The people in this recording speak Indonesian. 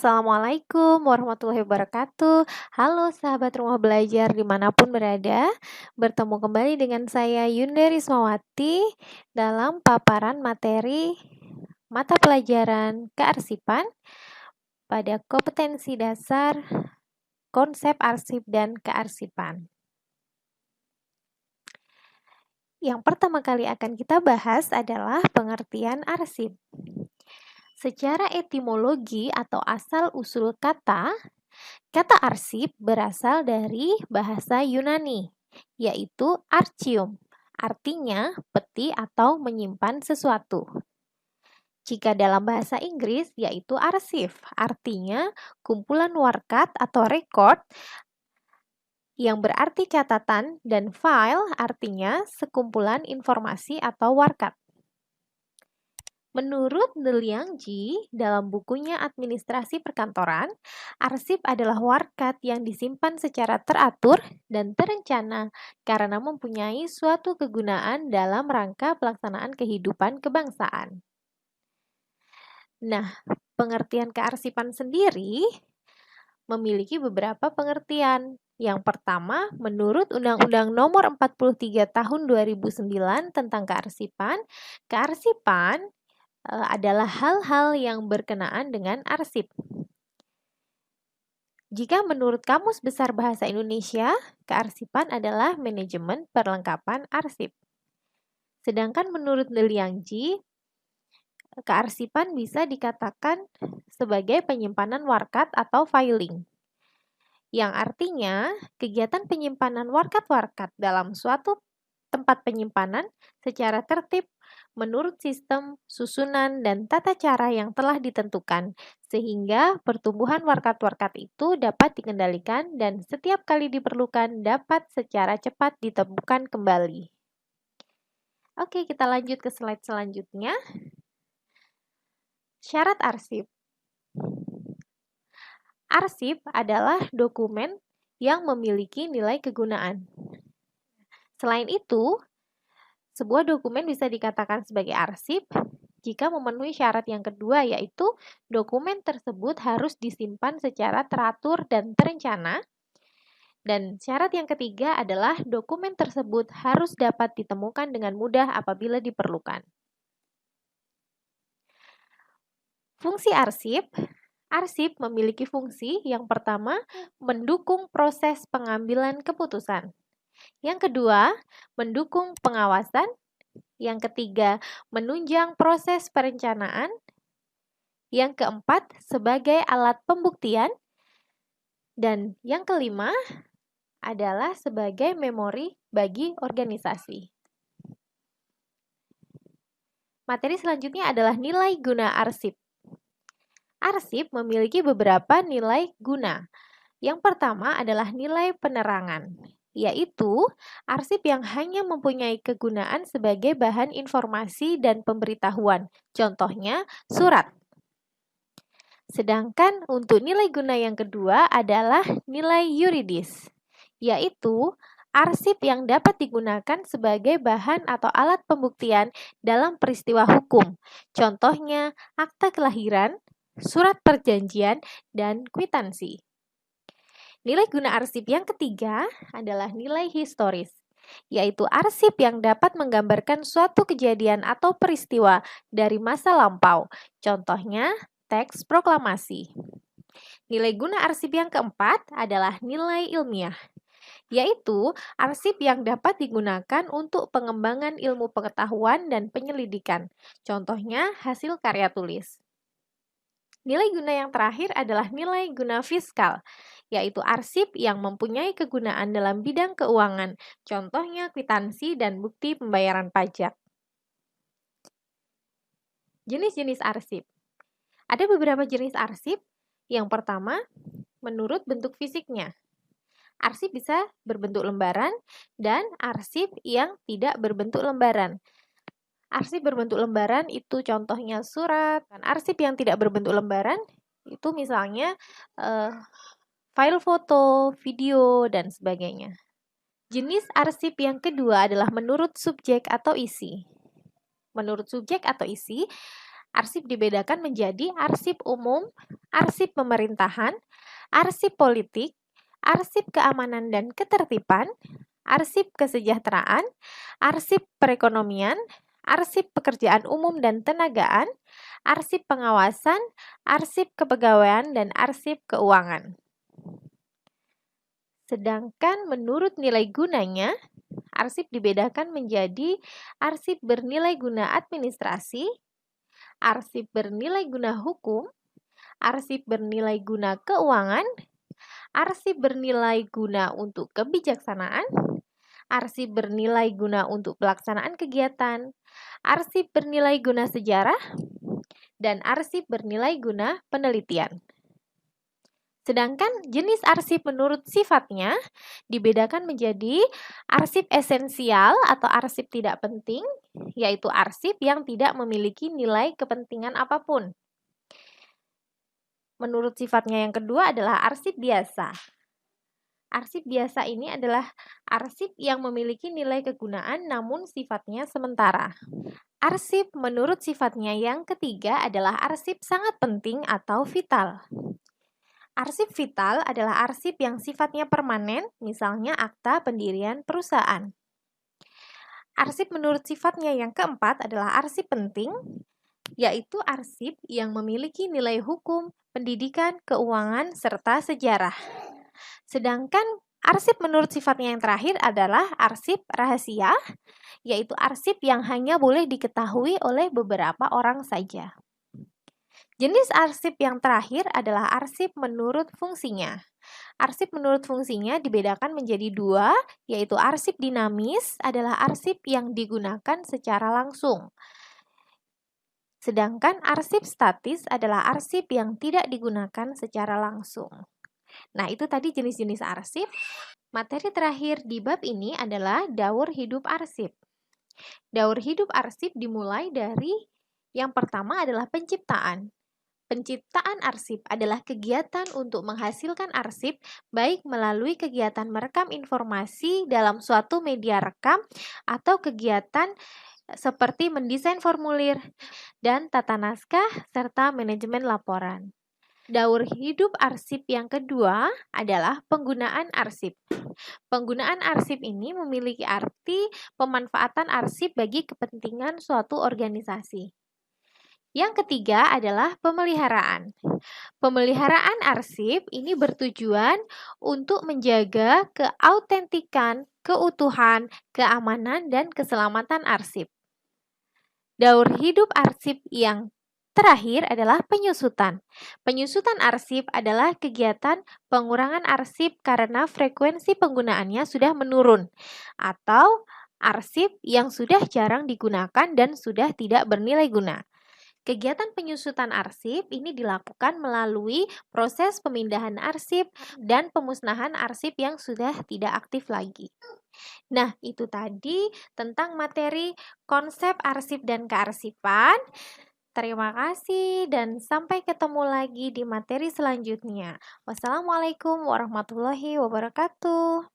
Assalamualaikum warahmatullahi wabarakatuh. Halo sahabat rumah belajar dimanapun berada. Bertemu kembali dengan saya Yunda Rismawati dalam paparan materi mata pelajaran kearsipan pada kompetensi dasar konsep arsip dan kearsipan. Yang pertama kali akan kita bahas adalah pengertian arsip. Secara etimologi atau asal-usul kata arsip berasal dari bahasa Yunani, yaitu archium, artinya peti atau menyimpan sesuatu. Jika dalam bahasa Inggris, yaitu arsif, artinya kumpulan warkat atau record yang berarti catatan, dan file artinya sekumpulan informasi atau warkat. Menurut De Liangji, dalam bukunya Administrasi Perkantoran, arsip adalah warkat yang disimpan secara teratur dan terencana karena mempunyai suatu kegunaan dalam rangka pelaksanaan kehidupan kebangsaan. Nah, pengertian kearsipan sendiri memiliki beberapa pengertian. Yang pertama, menurut Undang-Undang Nomor 43 Tahun 2009 tentang kearsipan adalah hal-hal yang berkenaan dengan arsip. Jika menurut Kamus Besar Bahasa Indonesia, kearsipan adalah manajemen perlengkapan arsip. Sedangkan menurut De Liangji, kearsipan bisa dikatakan sebagai penyimpanan warkat atau filing, yang artinya kegiatan penyimpanan warkat-warkat dalam suatu tempat penyimpanan secara tertib menurut sistem, susunan, dan tata cara yang telah ditentukan, sehingga pertumbuhan warkat-warkat itu dapat dikendalikan dan setiap kali diperlukan dapat secara cepat ditemukan kembali. Oke, kita lanjut ke slide selanjutnya. Syarat arsip. Arsip adalah dokumen yang memiliki nilai kegunaan. Selain itu, sebuah dokumen bisa dikatakan sebagai arsip jika memenuhi syarat yang kedua, yaitu dokumen tersebut harus disimpan secara teratur dan terencana. Dan syarat yang ketiga adalah dokumen tersebut harus dapat ditemukan dengan mudah apabila diperlukan. Fungsi arsip. Arsip memiliki fungsi yang pertama, mendukung proses pengambilan keputusan. Yang kedua, mendukung pengawasan. Yang ketiga, menunjang proses perencanaan. Yang keempat, sebagai alat pembuktian. Dan yang kelima adalah sebagai memori bagi organisasi. Materi selanjutnya adalah nilai guna arsip. Arsip memiliki beberapa nilai guna. Yang pertama adalah nilai penerangan, yaitu arsip yang hanya mempunyai kegunaan sebagai bahan informasi dan pemberitahuan, contohnya surat. Sedangkan untuk nilai guna yang kedua adalah nilai yuridis, yaitu arsip yang dapat digunakan sebagai bahan atau alat pembuktian dalam peristiwa hukum, contohnya akta kelahiran, surat perjanjian, dan kwitansi. Nilai guna arsip yang ketiga adalah nilai historis, yaitu arsip yang dapat menggambarkan suatu kejadian atau peristiwa dari masa lampau, contohnya teks proklamasi. Nilai guna arsip yang keempat adalah nilai ilmiah, yaitu arsip yang dapat digunakan untuk pengembangan ilmu pengetahuan dan penyelidikan, contohnya hasil karya tulis. Nilai guna yang terakhir adalah nilai guna fiskal, yaitu arsip yang mempunyai kegunaan dalam bidang keuangan, contohnya kwitansi dan bukti pembayaran pajak. Jenis-jenis arsip. Ada beberapa jenis arsip. Yang pertama, menurut bentuk fisiknya. Arsip bisa berbentuk lembaran dan arsip yang tidak berbentuk lembaran. Arsip berbentuk lembaran itu contohnya surat. Dan arsip yang tidak berbentuk lembaran itu misalnya file foto, video, dan sebagainya. Jenis arsip yang kedua adalah menurut subjek atau isi. Menurut subjek atau isi, Arsip dibedakan menjadi arsip umum, arsip pemerintahan, arsip politik, arsip keamanan dan ketertiban, arsip kesejahteraan, arsip perekonomian, arsip pekerjaan umum dan tenagaan, arsip pengawasan, arsip kepegawaian, dan arsip keuangan. Sedangkan menurut nilai gunanya, arsip dibedakan menjadi arsip bernilai guna administrasi, arsip bernilai guna hukum, arsip bernilai guna keuangan, arsip bernilai guna untuk kebijaksanaan, arsip bernilai guna untuk pelaksanaan kegiatan, arsip bernilai guna sejarah, dan arsip bernilai guna penelitian. Sedangkan jenis arsip menurut sifatnya dibedakan menjadi arsip esensial atau arsip tidak penting, yaitu arsip yang tidak memiliki nilai kepentingan apapun. Menurut sifatnya yang kedua adalah arsip biasa. Arsip biasa ini adalah arsip yang memiliki nilai kegunaan namun sifatnya sementara. Arsip menurut sifatnya yang ketiga adalah arsip sangat penting atau vital. Arsip vital adalah arsip yang sifatnya permanen, misalnya akta pendirian perusahaan. Arsip menurut sifatnya yang keempat adalah arsip penting, yaitu arsip yang memiliki nilai hukum, pendidikan, keuangan, serta sejarah. Sedangkan arsip menurut sifatnya yang terakhir adalah arsip rahasia, yaitu arsip yang hanya boleh diketahui oleh beberapa orang saja. Jenis arsip yang terakhir adalah arsip menurut fungsinya. Arsip menurut fungsinya dibedakan menjadi dua, yaitu arsip dinamis adalah arsip yang digunakan secara langsung. Sedangkan arsip statis adalah arsip yang tidak digunakan secara langsung. Nah, itu tadi jenis-jenis arsip. Materi terakhir di bab ini adalah daur hidup arsip. Daur hidup arsip dimulai dari yang pertama adalah penciptaan. Penciptaan arsip adalah kegiatan untuk menghasilkan arsip baik melalui kegiatan merekam informasi dalam suatu media rekam atau kegiatan seperti mendesain formulir dan tata naskah serta manajemen laporan. Daur hidup arsip yang kedua adalah penggunaan arsip. Penggunaan arsip ini memiliki arti pemanfaatan arsip bagi kepentingan suatu organisasi. Yang ketiga adalah pemeliharaan. Pemeliharaan arsip ini bertujuan untuk menjaga keautentikan, keutuhan, keamanan, dan keselamatan arsip. Daur hidup arsip yang terakhir adalah penyusutan. Penyusutan arsip adalah kegiatan pengurangan arsip karena frekuensi penggunaannya sudah menurun atau arsip yang sudah jarang digunakan dan sudah tidak bernilai guna. Kegiatan penyusutan arsip ini dilakukan melalui proses pemindahan arsip dan pemusnahan arsip yang sudah tidak aktif lagi. Nah, itu tadi tentang materi konsep arsip dan kearsipan. Terima kasih dan sampai ketemu lagi di materi selanjutnya. Wassalamualaikum warahmatullahi wabarakatuh.